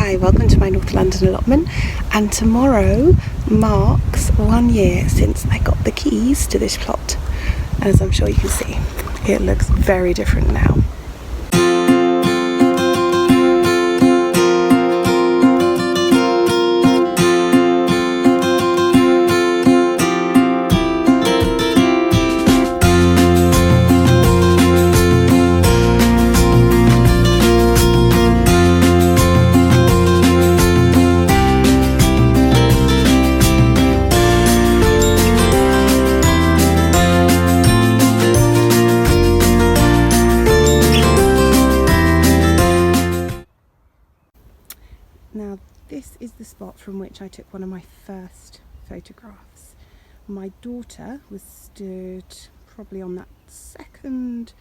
Hi, welcome to my North London allotment, and tomorrow marks 1 year since I got the keys to this plot. As I'm sure you can see, it looks very different now. Now this is the spot from which I took one of my first photographs. My daughter was stood probably on that second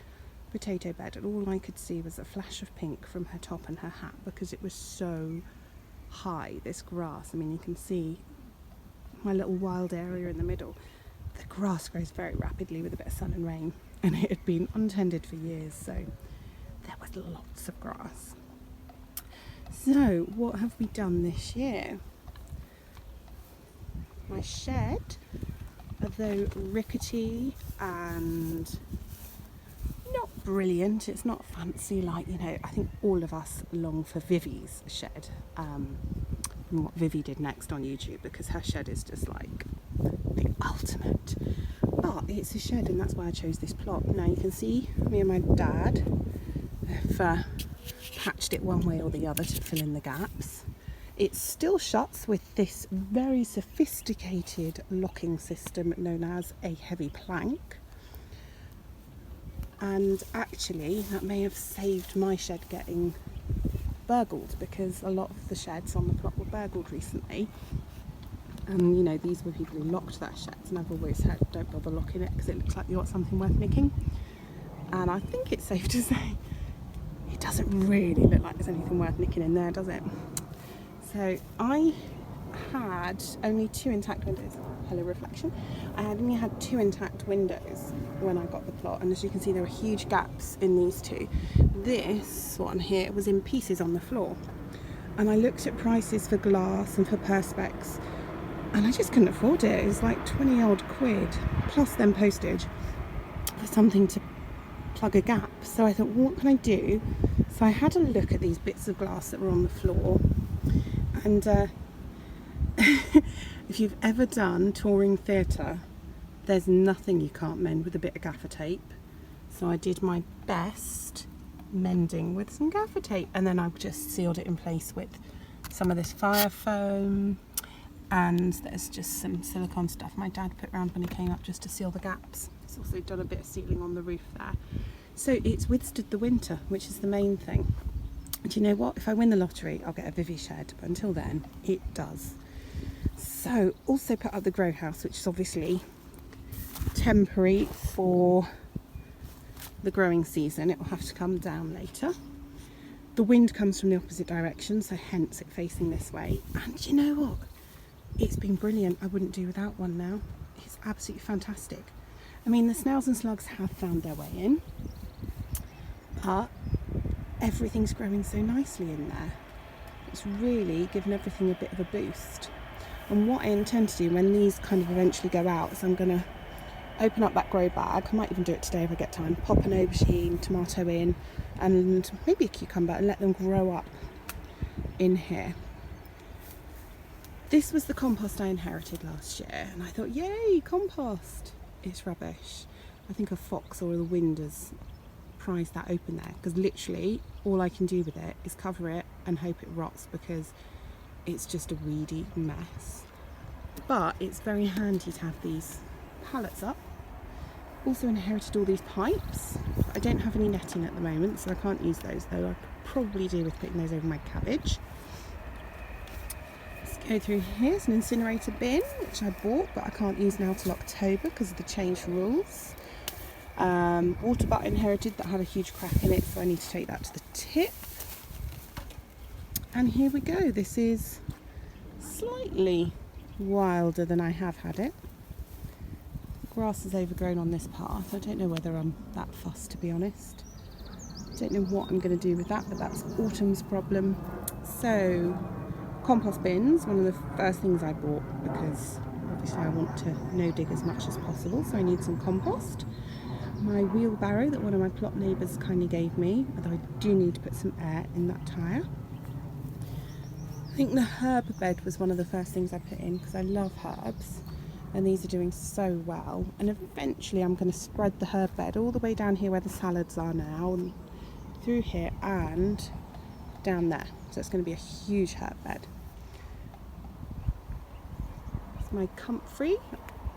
potato bed, and all I could see was a flash of pink from her top and her hat because it was so high, this grass. I mean, you can see my little wild area in the middle. The grass grows very rapidly with a bit of sun and rain, and it had been untended for years, so there was lots of grass. So what have we done this year? My shed, although rickety and not brilliant, it's not fancy like, you know, I think all of us long for Vivi's shed, and what Vivi did next on YouTube, because her shed is just like the ultimate. But it's a shed, and that's why I chose this plot. Now you can see me and my dad have patched it one way or the other to fill in the gaps. It still shuts with this very sophisticated locking system known as a heavy plank, and actually that may have saved my shed getting burgled, because a lot of the sheds on the plot were burgled recently, and you know, these were people who locked their sheds, and I've always said don't bother locking it because it looks like you got something worth nicking. And I think it's safe to say it doesn't really look like there's anything worth nicking in there, does it? So I had only two intact windows. Hello, reflection. I only had two intact windows when I got the plot, and as you can see there were huge gaps in these two. This one here was in pieces on the floor, and I looked at prices for glass and for perspex, and I just couldn't afford it. It was like 20 odd quid plus then postage for something to plug a gap. So I thought, well, what can I do? So I had a look at these bits of glass that were on the floor, and if you've ever done touring theatre, there's nothing you can't mend with a bit of gaffer tape. So I did my best mending with some gaffer tape, and then I've just sealed it in place with some of this fire foam, and there's just some silicone stuff my dad put around when he came up just to seal the gaps. He's also done a bit of sealing on the roof there. So it's withstood the winter, which is the main thing. And you know what? If I win the lottery, I'll get a Vivi shed. But until then, it does. So also put up the grow house, which is obviously temporary for the growing season. It will have to come down later. The wind comes from the opposite direction, so hence it facing this way. And you know what? It's been brilliant. I wouldn't do without one now. It's absolutely fantastic. I mean, the snails and slugs have found their way in, but everything's growing so nicely in there. It's really given everything a bit of a boost. And what I intend to do when these kind of eventually go out is I'm going to open up that grow bag. I might even do it today if I get time. Pop an aubergine, tomato in, and maybe a cucumber, and let them grow up in here. This was the compost I inherited last year, and I thought, yay, compost. It's rubbish. I think a fox or the wind has prized that open there, because literally all I can do with it is cover it and hope it rots, because it's just a weedy mess. But it's very handy to have these pallets up. Also inherited all these pipes. I don't have any netting at the moment, so I can't use those, though I could probably do with putting those over my cabbage. Go through here. It's an incinerator bin which I bought, but I can't use now till October because of the changed rules. Water butt inherited that had a huge crack in it, so I need to take that to the tip. And here we go. This is slightly wilder than I have had it. Grass is overgrown on this path. I don't know whether I'm that fussed, to be honest. Don't know what I'm going to do with that, but that's autumn's problem. So compost bins, one of the first things I bought, because obviously I want to no dig as much as possible, so I need some compost. My wheelbarrow that one of my plot neighbours kindly gave me, although I do need to put some air in that tyre. I think the herb bed was one of the first things I put in because I love herbs, and these are doing so well. And eventually I'm going to spread the herb bed all the way down here where the salads are now, and through here and down there. So it's going to be a huge herb bed. It's my comfrey.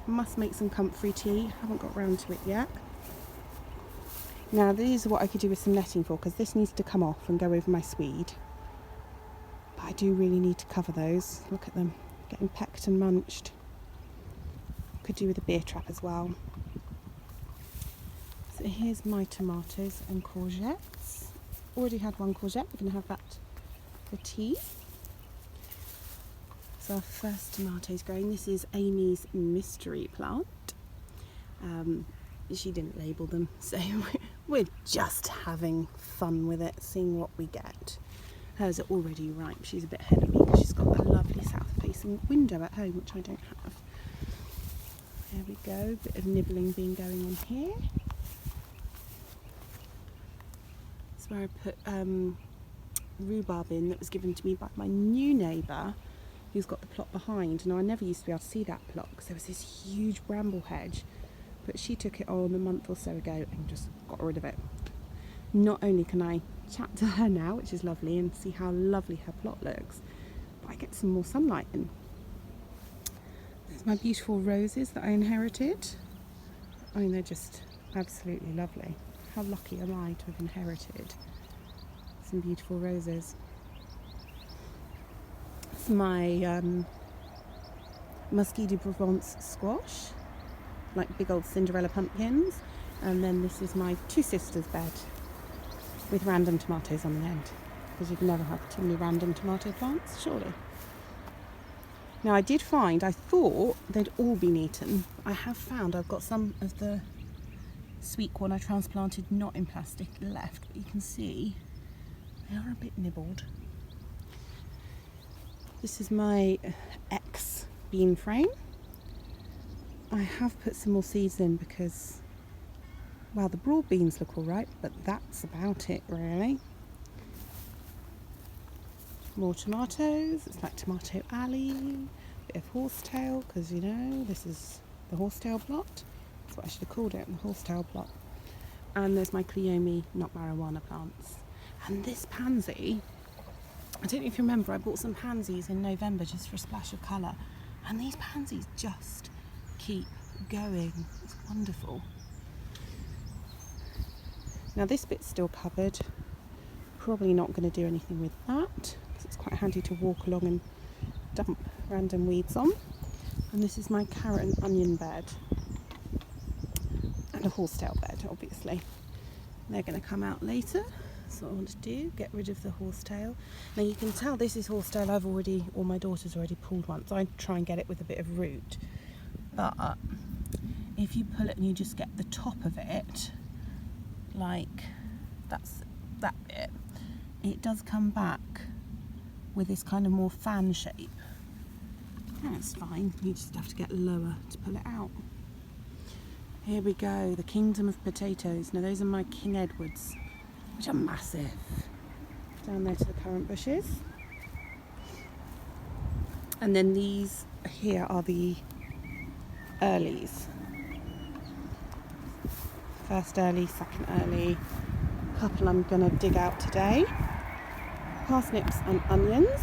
Must make some comfrey tea. Haven't got round to it yet. Now these are what I could do with some netting for, because this needs to come off and go over my swede. But I do really need to cover those. Look at them, getting pecked and munched. Could do with a beer trap as well. So here's my tomatoes and courgettes. Already had one courgette, we're going to have that for tea. So our first tomatoes growing. This is Amy's mystery plant. She didn't label them, so we're just having fun with it, seeing what we get. Hers are already ripe. She's a bit ahead of me because she's got a lovely south-facing window at home, which I don't have. There we go, bit of nibbling being going on here. That's where I put rhubarb in that was given to me by my new neighbour, who's got the plot behind. Now I never used to be able to see that plot because there was this huge bramble hedge, but she took it on a month or so ago and just got rid of it. Not only can I chat to her now, which is lovely, and see how lovely her plot looks, but I get some more sunlight in. There's my beautiful roses that I inherited. I mean, they're just absolutely lovely. How lucky am I to have inherited some beautiful roses. It's my Musky de Provence squash, like big old Cinderella pumpkins. And then this is my two sisters' bed with random tomatoes on the end, because you can never have too many random tomato plants, surely. Now I did find, I thought they'd all been eaten. I have found I've got some of the sweet corn I transplanted not in plastic left, but you can see they are a bit nibbled. This is my ex bean frame. I have put some more seeds in because, well, the broad beans look all right, but that's about it really. More tomatoes. It's like Tomato Alley. Bit of horsetail, because you know this is the horsetail plot. That's what I should have called it, the horsetail plot. And there's my Cleome, not marijuana plants. And this pansy, I don't know if you remember, I bought some pansies in November just for a splash of colour, and these pansies just keep going. It's wonderful. Now this bit's still covered. Probably not going to do anything with that because it's quite handy to walk along and dump random weeds on. And this is my carrot and onion bed and a horsetail bed, obviously. They're going to come out later. That's what I want to do, get rid of the horsetail. Now you can tell this is horsetail I've already, or my daughter's already pulled once. I try and get it with a bit of root, but if you pull it and you just get the top of it, like that's that bit, it does come back with this kind of more fan shape. That's fine, you just have to get lower to pull it out. Here we go, the kingdom of potatoes. Now those are my King Edwards, which are massive. Down there to the currant bushes. And then these here are the earlies. First early, second early. A couple I'm going to dig out today. Parsnips and onions.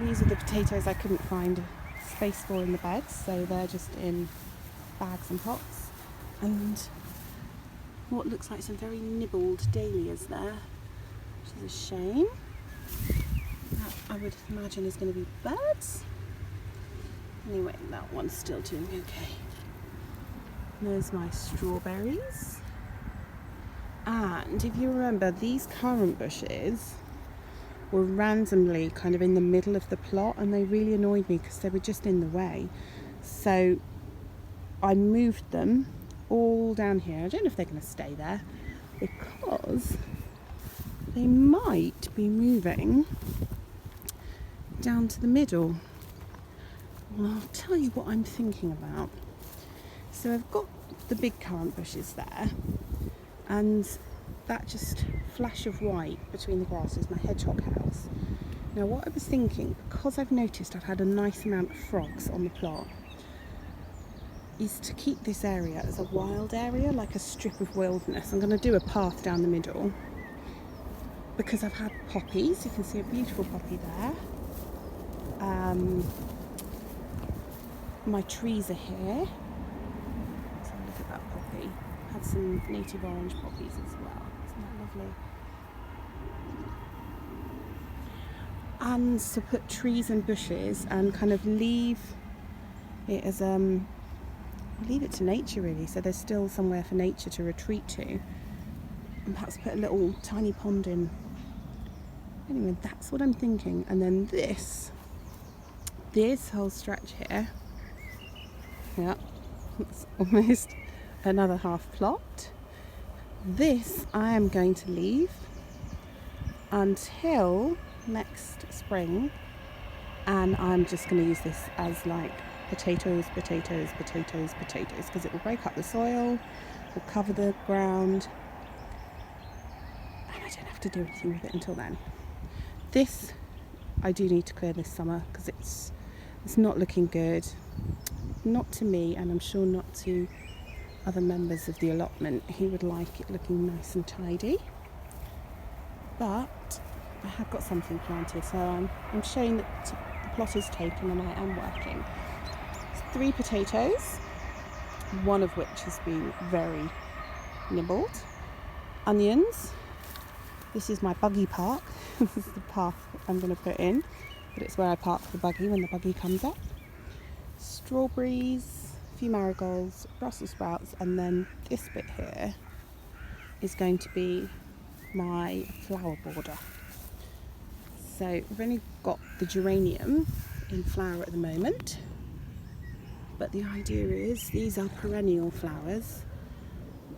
These are the potatoes I couldn't find space for in the beds, so they're just in bags and pots. And what looks like some very nibbled dahlias there, which is a shame. That I would imagine is going to be birds. Anyway, that one's still doing okay. There's my strawberries. And if you remember, these currant bushes were randomly kind of in the middle of the plot, and they really annoyed me because they were just in the way. So I moved them all down here. I don't know if they're going to stay there because they might be moving down to the middle. Well, I'll tell you what I'm thinking about. So I've got the big currant bushes there, and that just flash of white between the grass is my hedgehog house. Now what I was thinking, because I've noticed I've had a nice amount of frogs on the plot, is to keep this area as a wild area, like a strip of wilderness. I'm going to do a path down the middle because I've had poppies. You can see a beautiful poppy there. My trees are here. So look at that poppy. Had some native orange poppies as well. Isn't that lovely? And to put trees and bushes and kind of leave it as leave it to nature really, so there's still somewhere for nature to retreat to, and perhaps put a little tiny pond in. Anyway, that's what I'm thinking. And then this whole stretch here, yeah, it's almost another half plot. This I am going to leave until next spring, and I'm just going to use this as like potatoes, because it will break up the soil, will cover the ground, and I don't have to do anything with it until then. This I do need to clear this summer because it's not looking good, not to me, and I'm sure not to other members of the allotment who would like it looking nice and tidy. But I have got something planted, so I'm showing that the plot is taken and I am working. 3 potatoes, one of which has been very nibbled. Onions. This is my buggy park. This is the path I'm going to put in, but it's where I park the buggy when the buggy comes up. Strawberries, a few marigolds, Brussels sprouts, and then this bit here is going to be my flower border. So we've only got the geranium in flower at the moment, but the idea is these are perennial flowers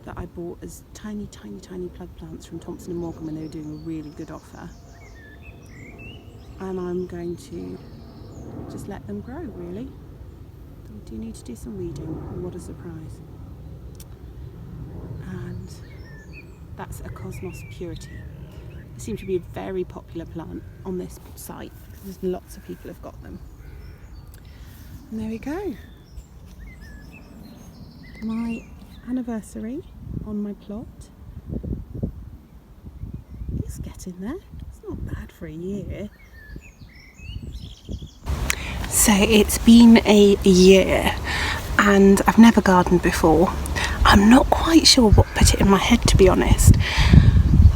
that I bought as tiny plug plants from Thompson & Morgan when they were doing a really good offer, and I'm going to just let them grow really. We do need to do some weeding. What a surprise. And that's a Cosmos Purity. It seems to be a very popular plant on this site because lots of people have got them. And there we go. My anniversary on my plot is getting there. It's not bad for a year. So it's been a year and I've never gardened before. I'm not quite sure what put it in my head, to be honest.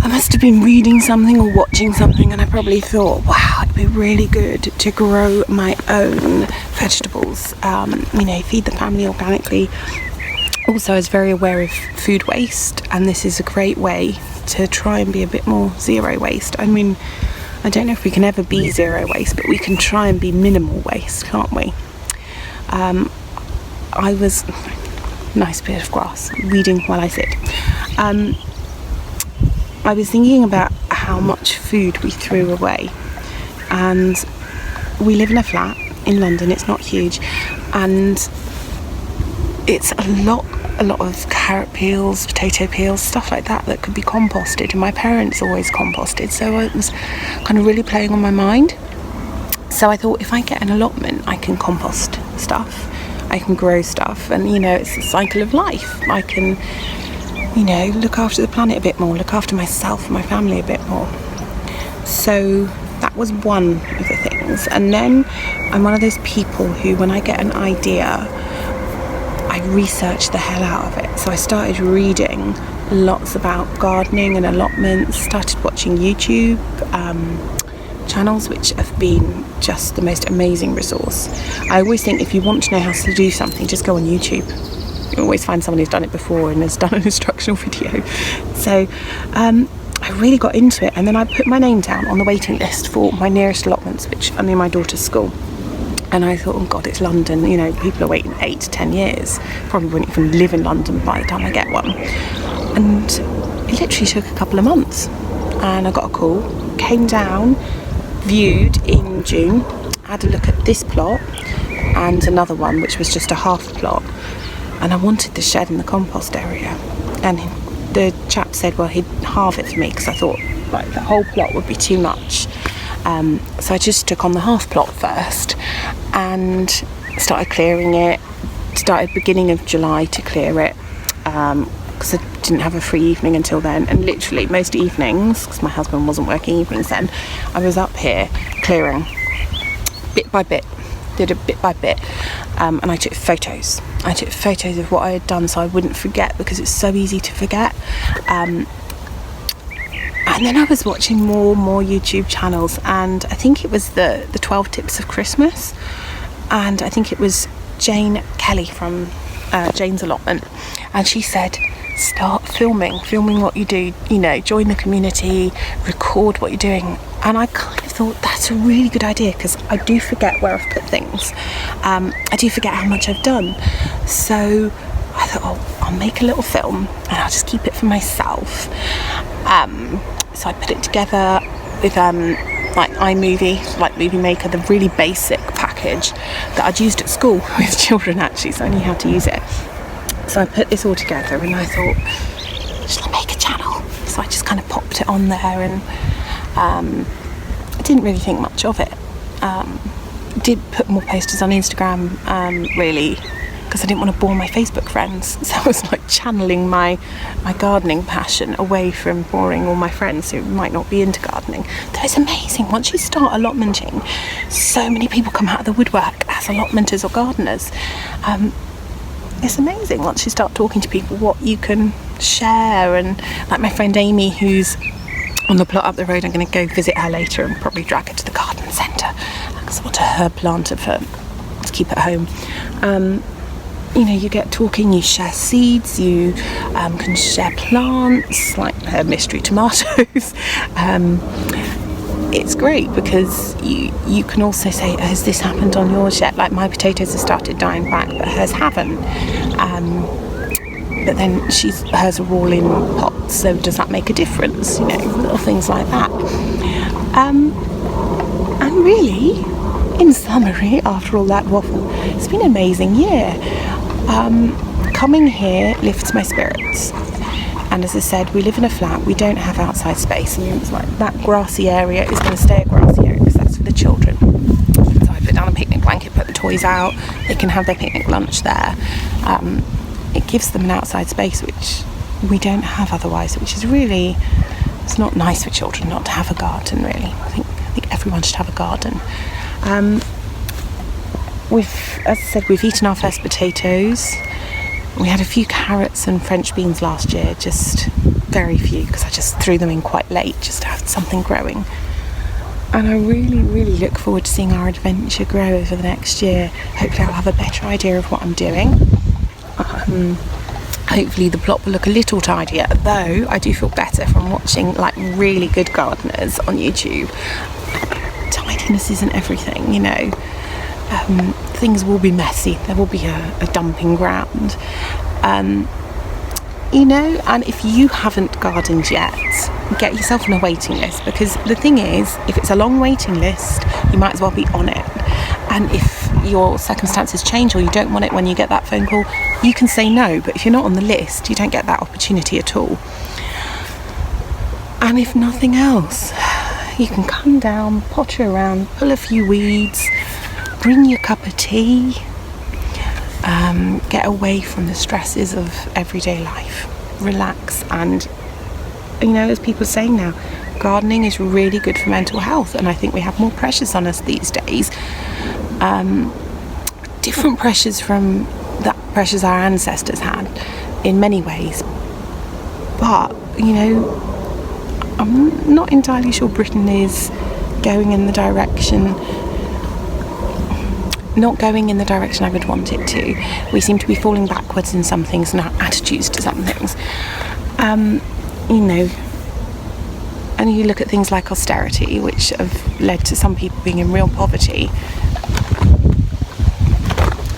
I must have been reading something or watching something and I probably thought, wow, it'd be really good to grow my own vegetables, feed the family organically. Also, I was very aware of food waste, and this is a great way to try and be a bit more zero waste. I mean, I don't know if we can ever be zero waste, but we can try and be minimal waste, can't we? Nice bit of grass, weeding while I sit. I was thinking about how much food we threw away, and we live in a flat in London. It's not huge, and it's a lot of carrot peels, potato peels, stuff like that could be composted, and my parents always composted, so it was kind of really playing on my mind. So I thought, if I get an allotment, I can compost stuff, I can grow stuff, and it's a cycle of life. I can look after the planet a bit more, look after myself and my family a bit more. So that was one of the things. And then I'm one of those people who, when I get an idea, I research the hell out of it. So I started reading lots about gardening and allotments, started watching YouTube channels, which have been just the most amazing resource. I always think if you want to know how to do something, just go on YouTube. You always find someone who's done it before and has done an instructional video. So I really got into it, and then I put my name down on the waiting list for my nearest allotments, which are near my daughter's school. And I thought, oh God, it's London, people are waiting 8 to 10 years. Probably wouldn't even live in London by the time I get one. And it literally took a couple of months. and I got a call, came down, viewed in June, had a look at this plot and another one which was just a half plot, and I wanted the shed and the compost area, and the chap said, well, he'd halve it for me because I thought like the whole plot would be too much. So I just took on the half plot first and started clearing it. Started beginning of July to clear it because I didn't have a free evening until then, and literally most evenings, because my husband wasn't working evenings then, I was up here clearing bit by bit, did it bit by bit, and I took photos of what I had done so I wouldn't forget, because it's so easy to forget. And then I was watching more YouTube channels, and I think it was the 12 Tips of Christmas, and I think it was Jane Kelly from Jane's Allotment, and she said, start filming what you do, you know, join the community, record what you're doing. And I kind of thought that's a really good idea, because I do forget where I've put things. I do forget how much I've done. So I thought, oh, I'll make a little film and I'll just keep it for myself. So I put it together with like iMovie, like Movie Maker, the really basic package that I'd used at school with children actually, so I knew how to use it. So I put this all together and I thought, should I make a channel? So I just kind of popped it on there, and I didn't really think much of it. Did put more posters on Instagram, really, because I didn't want to bore my Facebook friends. So I was like channeling my gardening passion away from boring all my friends who might not be into gardening. Though it's amazing, once you start allotmenting, so many people come out of the woodwork as allotmenters or gardeners. It's amazing once you start talking to people what you can share. And like my friend Amy, who's on the plot up the road, I'm going to go visit her later and probably drag her to the garden centre, because I want a herb planter to keep at home. You know, you get talking, you share seeds, you can share plants, like her mystery tomatoes. It's great because you can also say, has this happened on yours yet? Like my potatoes have started dying back, but hers haven't. But then hers are all in pots, so does that make a difference? You know, little things like that. And really, in summary, after all that waffle, it's been an amazing year. Coming here lifts my spirits. And as I said, we live in a flat, we don't have outside space, and it's like that grassy area is going to stay a grassy area because that's for the children. So I put down a picnic blanket, put the toys out, they can have their picnic lunch there. It gives them an outside space which we don't have otherwise, which is really, it's not nice for children not to have a garden really. I think everyone should have a garden. As I said, we've eaten our first potatoes. We had a few carrots and French beans last year, just very few, because I just threw them in quite late just to have something growing. And I really, really look forward to seeing our adventure grow over the next year. Hopefully I'll have a better idea of what I'm doing. Hopefully the plot will look a little tidier, though I do feel better from watching like really good gardeners on YouTube. Tidiness isn't everything, you know. Things will be messy, there will be a dumping ground, you know. And if you haven't gardened yet, get yourself on a waiting list, because the thing is, if it's a long waiting list, you might as well be on it. And if your circumstances change or you don't want it when you get that phone call, you can say no, but if you're not on the list, you don't get that opportunity at all. And if nothing else, you can come down, potter around, pull a few weeds, bring your cup of tea, get away from the stresses of everyday life, relax. And you know, as people are saying now, gardening is really good for mental health, and I think we have more pressures on us these days, different pressures from the pressures our ancestors had in many ways. But you know, I'm not entirely sure Britain is going in the direction I would want it to. We seem to be falling backwards in some things and our attitudes to some things. You know, and you look at things like austerity, which have led to some people being in real poverty.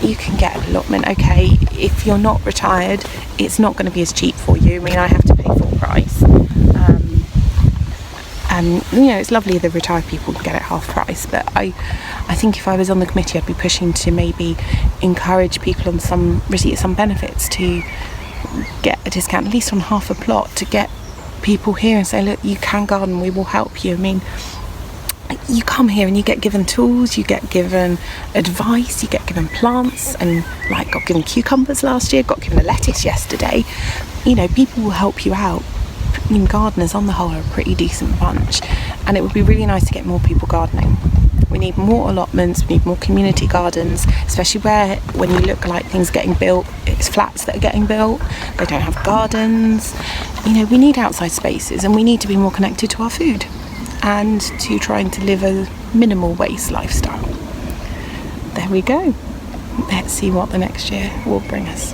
You can get an allotment, okay, if you're not retired, it's not going to be as cheap for you. I mean, I have to pay full price. It's lovely that retired people can get it half price, but I think if I was on the committee, I'd be pushing to maybe encourage people on some receipt of some benefits to get a discount, at least on half a plot, to get people here and say, look, you can garden, we will help you. I mean, you come here and you get given tools, you get given advice, you get given plants, and like got given cucumbers last year, got given a lettuce yesterday. People will help you out. Gardeners on the whole are a pretty decent bunch, and it would be really nice to get more people gardening. We need more allotments, we need more community gardens, especially when you look like things getting built, it's flats that are getting built, they don't have gardens. We need outside spaces, and we need to be more connected to our food and to trying to live a minimal waste lifestyle. There we go. Let's see what the next year will bring us.